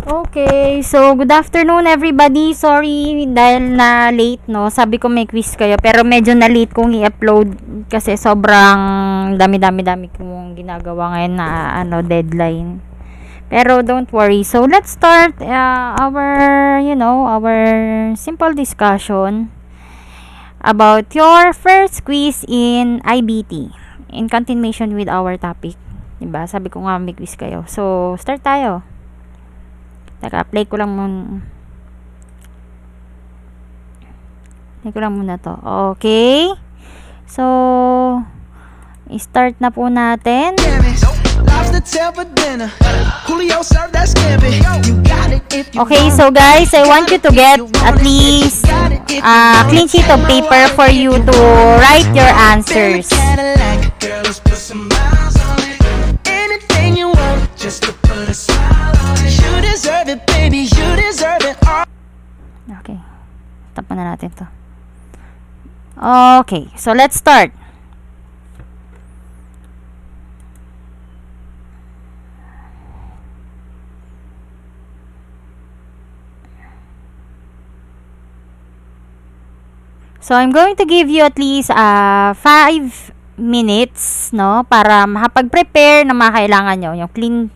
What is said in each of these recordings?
Okay, so good afternoon everybody. Sorry dahil na late, no. Sabi ko may quiz kayo pero medyo na late kong i-upload kasi sobrang dami kong ginagawa ngayon na deadline. Pero don't worry. So let's start our simple discussion about your first quiz in IBT in continuation with our topic. Diba? Sabi ko nga may quiz kayo. So start tayo. Play ko lang muna to. Okay. So, start na po natin. Okay, so guys, I want you to get at least a clean sheet of paper for you to write your answers. Anything you want, just to put a smile on it. You deserve it, baby, you deserve it all. Okay. Tapan na natin to. Okay, so let's start. So I'm going to give you at least 5 minutes, no, para makapag-prepare na makailangan nyo. Yung clean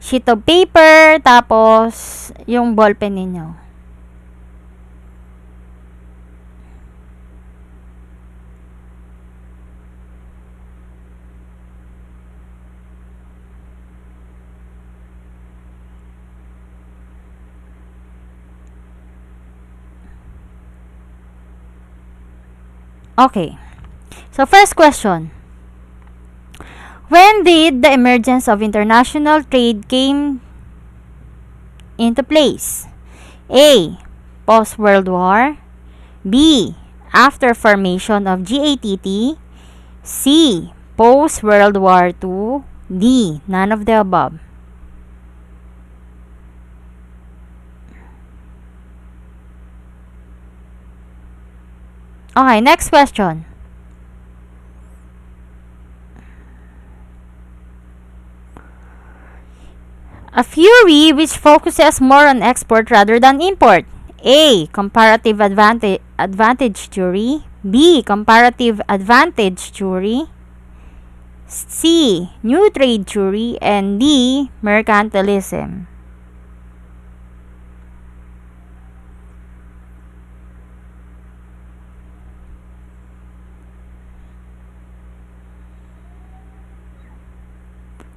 sheet of paper, tapos yung ballpen ninyo. Okay. So, first question. When did the emergence of international trade came into place? A. Post-World War. B. After formation of GATT. C. Post-World War II. D. None of the above. Okay, next question. A theory which focuses more on export rather than import. A. Comparative advantage theory. B. Comparative advantage theory. C. New trade theory. And D. Mercantilism.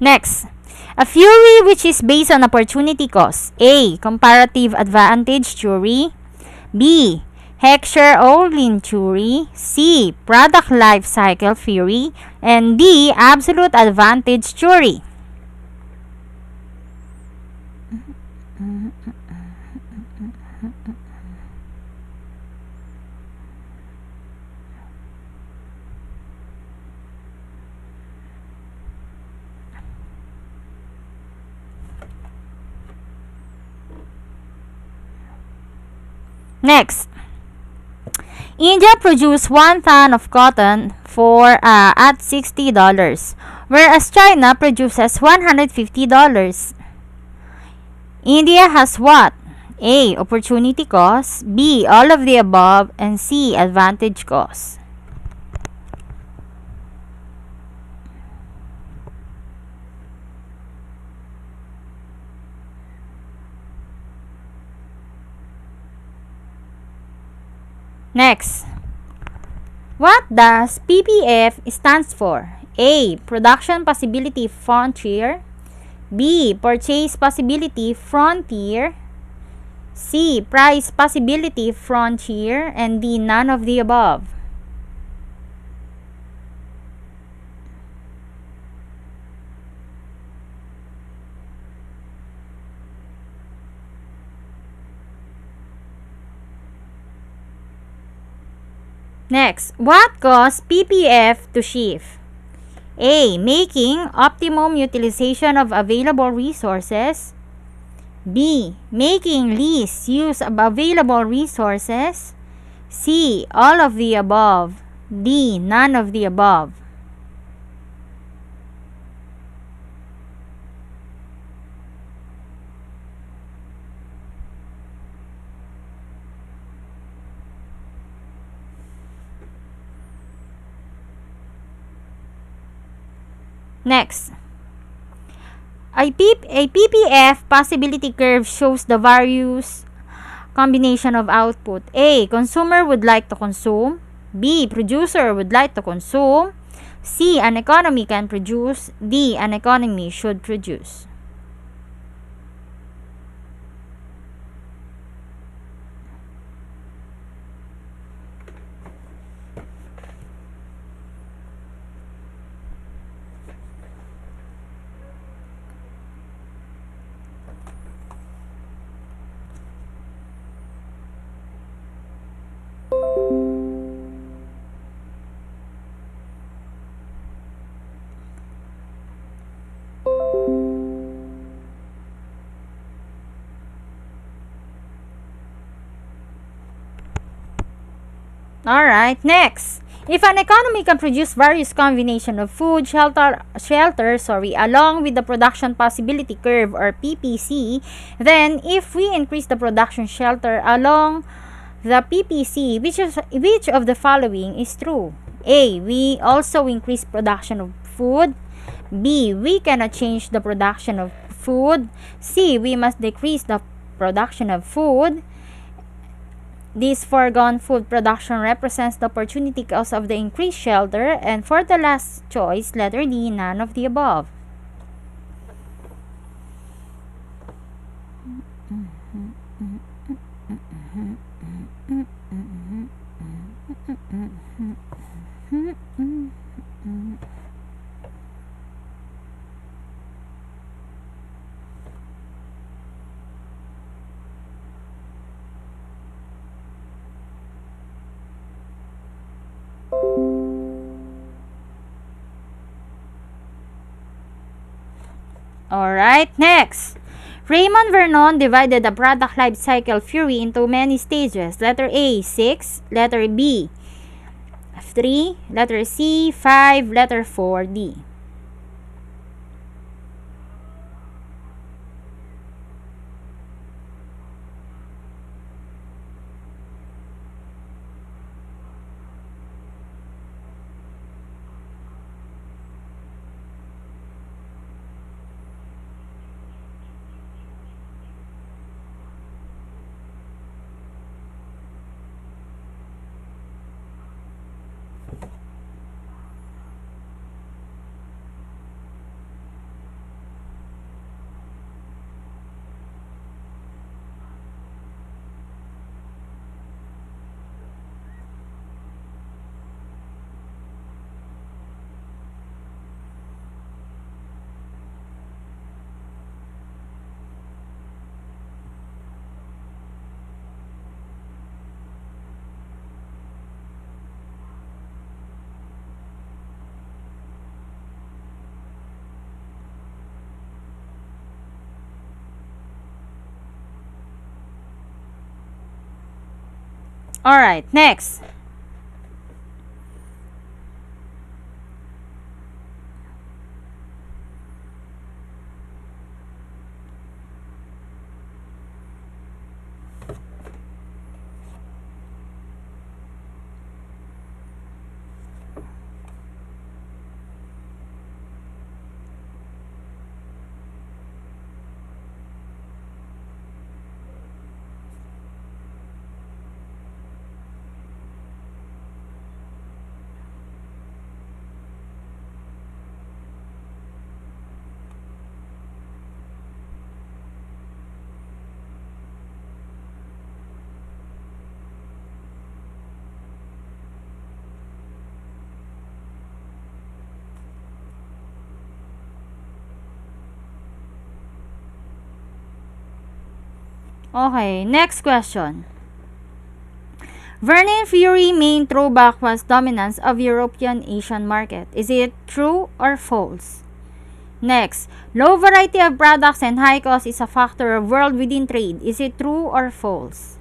Next. A theory which is based on opportunity cost. A. Comparative advantage theory. B. Heckscher-Ohlin theory. C. Product life cycle theory. And D. Absolute advantage theory. Next, India produced 1 ton of cotton for at $60, whereas China produces $150. India has what? A. Opportunity cost. B. All of the above. And C. Advantage cost. Next, what does PPF stands for? A. Production Possibility Frontier. B. Purchase Possibility Frontier. C. Price Possibility Frontier. And D. None of the above. Next, what caused PPF to shift? A. Making optimum utilization of available resources. B. Making least use of available resources. C. All of the above. D. None of the above. Next, a PPF possibility curve shows the various combination of output. A. Consumer would like to consume. B. Producer would like to consume. C. An economy can produce. D. An economy should produce. Alright, next. If an economy can produce various combination of food, shelter, along with the production possibility curve or PPC, then if we increase the production shelter along the PPC, which of the following is true? A. We also increase production of food. B. We cannot change the production of food. C. We must decrease the production of food. This foregone food production represents the opportunity cost of the increased shelter, and for the last choice, letter D, none of the above. Alright, next. Raymond Vernon divided the product life cycle theory into many stages. Letter A, 6. Letter B, 3. Letter C, 5. Letter 4, D. Alright, next. Okay, next question. Vernon theory main throwback was dominance of European Asian market. Is it true or false? Next, low variety of products and high cost is a factor of world within trade. Is it true or false?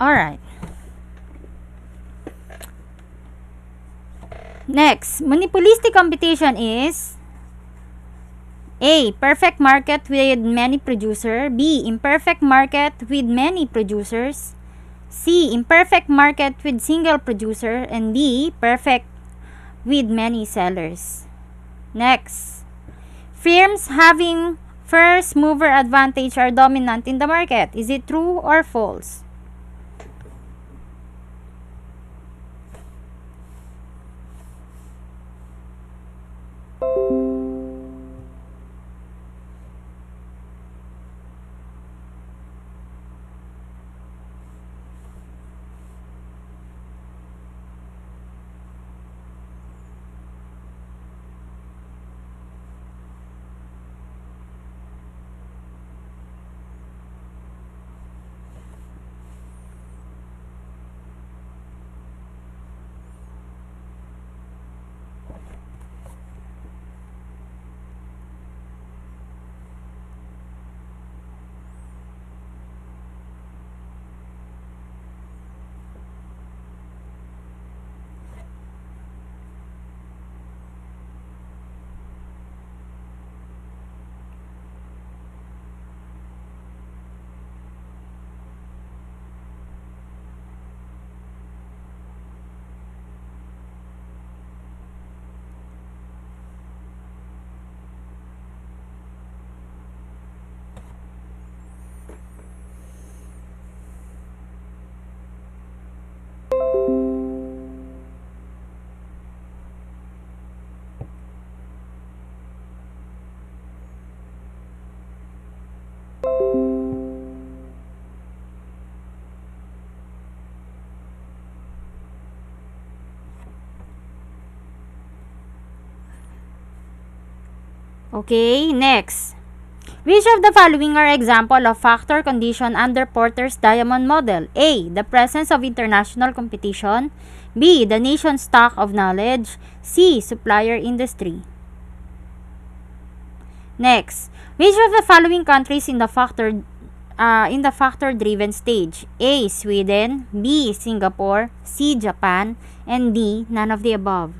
Alright. Next, monopolistic competition is A. Perfect market with many producers. B. Imperfect market with many producers. C. Imperfect market with single producer. And D. Perfect with many sellers. Next, firms having first mover advantage are dominant in the market. Is it true or false? Okay, next. Which of the following are example of factor condition under Porter's diamond model? A. The presence of international competition. B. The nation's stock of knowledge. C. Supplier industry. Next, which of the following countries in the factor-driven stage? A. Sweden. B. Singapore. C. Japan. And D. None of the above.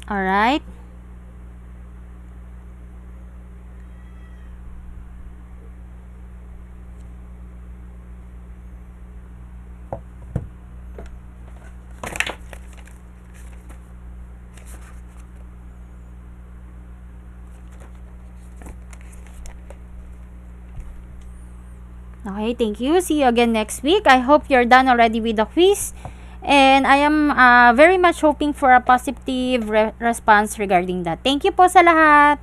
Alright. Okay, thank you. See you again next week. I hope you're done already with the quiz. And I am very much hoping for a positive response regarding that. Thank you po sa lahat.